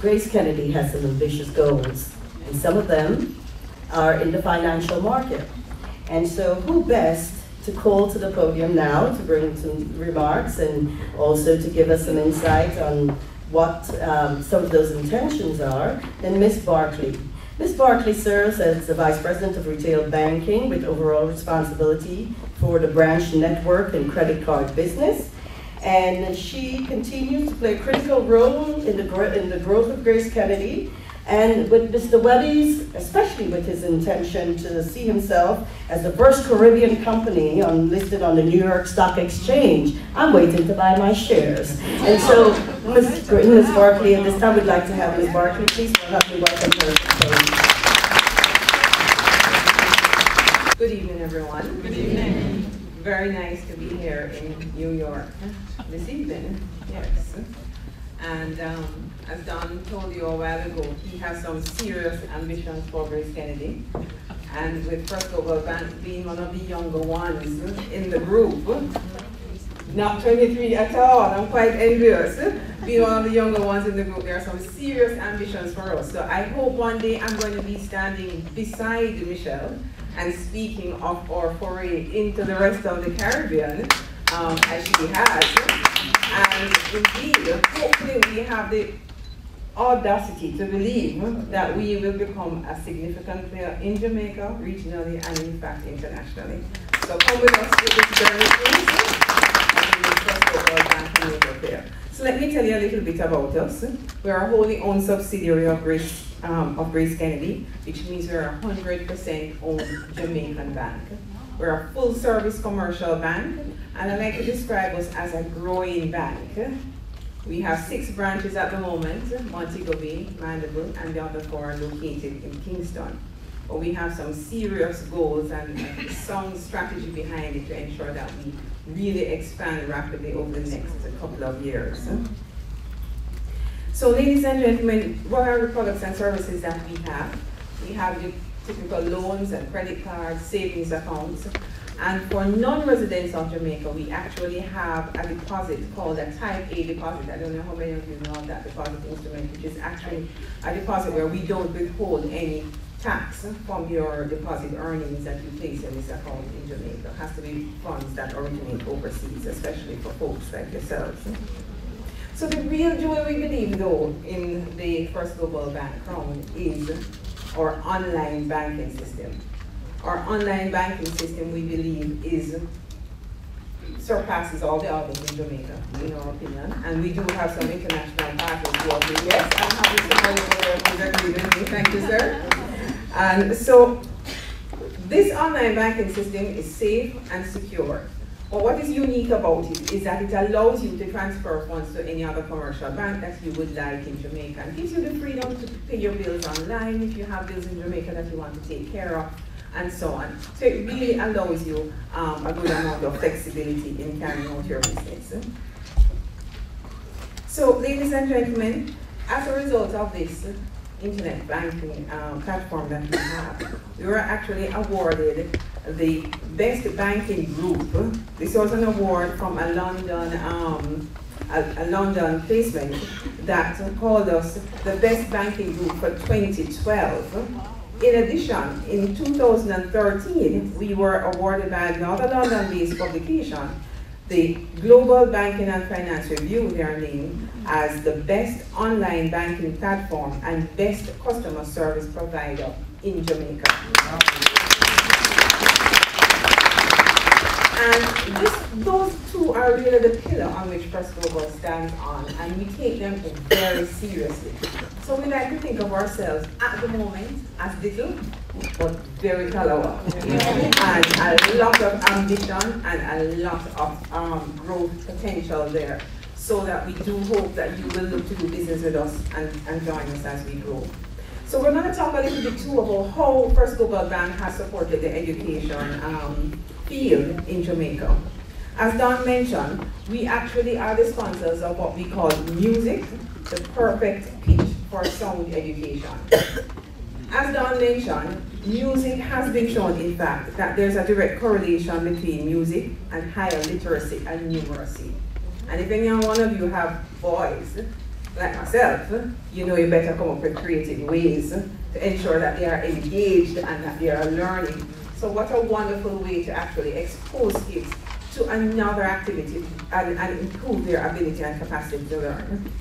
GraceKennedy has some ambitious goals, and some of them are in the financial market. And so who best to call to the podium now to bring some remarks and also to give us some insight on what some of those intentions are than Ms. Barclay. Ms. Barclay serves as the Vice President of Retail Banking with overall responsibility for the branch network and credit card business. And she continues to play a critical role in the growth of GraceKennedy, and with Mr. Webby's, especially with his intention to see himself as the first Caribbean company listed on the New York Stock Exchange. I'm waiting to buy my shares. And so, Ms. Barclay, at this time we'd like to have Ms. Barclay, please help me welcome her. Good evening, everyone. Good evening. Very nice to be here in New York this evening. Yes. And as Don told you a while ago, he has some serious ambitions for GraceKennedy. And with First Global Bank being one of the younger ones in the group, not 23 at all, I'm quite envious. Being one of the younger ones in the group, there are some serious ambitions for us. So I hope one day I'm going to be standing beside Michelle and speaking of our foray into the rest of the Caribbean, as she has. And indeed, hopefully we have the audacity to believe that we will become a significant player in Jamaica, regionally, and in fact internationally. So come with us with this journey, please. So let me tell you a little bit about us. We are a wholly owned subsidiary of GraceKennedy, which means we're a 100% owned Jamaican bank. We're a full-service commercial bank, and I like to describe us as a growing bank. We have 6 branches at the moment, Montego Bay, Mandeville, and the other 4 are located in Kingston. But we have some serious goals and a sound strategy behind it to ensure that we really expand rapidly over the next couple of years. So ladies and gentlemen, what are the products and services that we have? We have the typical loans and credit cards, savings accounts. And for non-residents of Jamaica, we actually have a deposit called a Type A deposit. I don't know how many of you know that deposit instrument, which is actually a deposit where we don't withhold any tax from your deposit earnings that you place in this account in Jamaica. It has to be funds that originate overseas, especially for folks like yourselves. So the real jewel we believe, though, in the First Global Bank crown is our online banking system. Our online banking system, we believe, surpasses all the others in Jamaica, in our opinion. And we do have some international partners who are saying, yes, I'm happy to tell you what they're with me. Thank you, sir. And so this online banking system is safe and secure. But what is unique about it is that it allows you to transfer funds to any other commercial bank that you would like in Jamaica. It gives you the freedom to pay your bills online if you have bills in Jamaica that you want to take care of, and so on. So it really allows you a good amount of flexibility in carrying out your business. So ladies and gentlemen, as a result of this internet banking platform that we have, we were actually awarded the best banking group. This was an award from a London placement that called us the best banking group for 2012. In addition, in 2013, we were awarded by another London-based publication, the Global Banking and Finance Review, their name, as the best online banking platform and best customer service provider in Jamaica. And those two are really the pillar on which First Global stands on, and we take them very seriously. So we like to think of ourselves at the moment as little, but very clever, and a lot of ambition and a lot of growth potential there, so that we do hope that you will look to do business with us and join us as we grow. So we're going to talk a little bit too about how First Global Bank has supported the education field in Jamaica. As Don mentioned, we actually are the sponsors of what we call Music, the perfect pitch for sound education. As Don mentioned, music has been shown, in fact, that there's a direct correlation between music and higher literacy and numeracy. And if any one of you have boys, like myself, you know you better come up with creative ways to ensure that they are engaged and that they are learning. So what a wonderful way to actually expose kids to another activity and improve their ability and capacity to learn.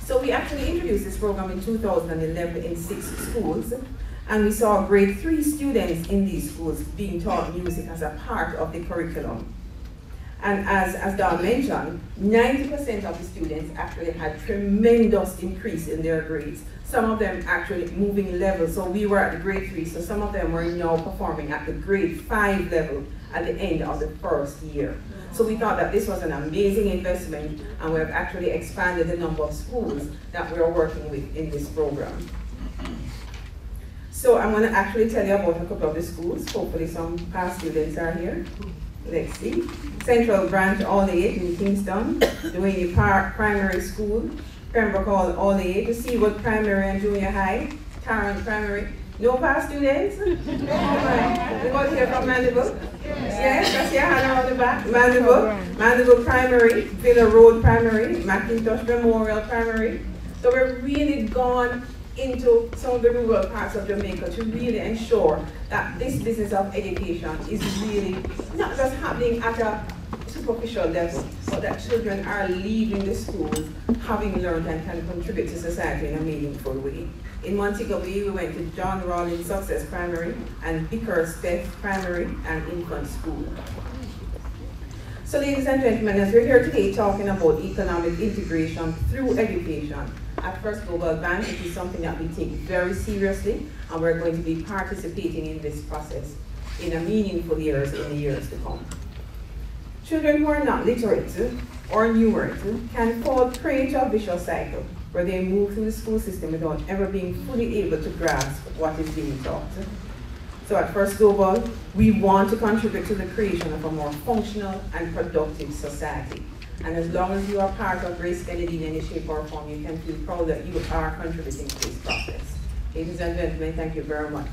So we actually introduced this program in 2011 in 6 schools, and we saw grade 3 students in these schools being taught music as a part of the curriculum. And as Dawn mentioned, 90% of the students actually had tremendous increase in their grades. Some of them actually moving levels, so we were at the grade 3, so some of them were now performing at the grade 5 level at the end of the first year. So we thought that this was an amazing investment, and we have actually expanded the number of schools that we are working with in this program. So I'm going to actually tell you about a couple of the schools. Hopefully some past students are here. Let's see. Central Branch All 8 in Kingston, Duane Park Primary School, Pembroke Hall All 8, to see what primary and junior high, Tarrant Primary. No past students? Oh my. We got here from Mandeville? Yes, that's your hand around the back. Mandeville Primary, Villa Road Primary, McIntosh Memorial Primary. So we're really gone into some of the rural parts of Jamaica to really ensure that this business of education is really not just happening at a superficial level, but that children are leaving the schools having learned and can contribute to society in a meaningful way. In Montego Bay, we went to John Rawlins Success Primary and Bickersteth Primary and Infant School. So ladies and gentlemen, as we're here today talking about economic integration through education, at First Global Bank, it is something that we take very seriously, and we're going to be participating in this process in a meaningful years in the years to come. Children who are not literate or numerate can fall prey to a vicious cycle where they move through the school system without ever being fully able to grasp what is being taught. So at First Global, we want to contribute to the creation of a more functional and productive society. And as long as you are part of GraceKennedy in any shape or form, you can feel proud that you are contributing to this process. Ladies and gentlemen, thank you very much.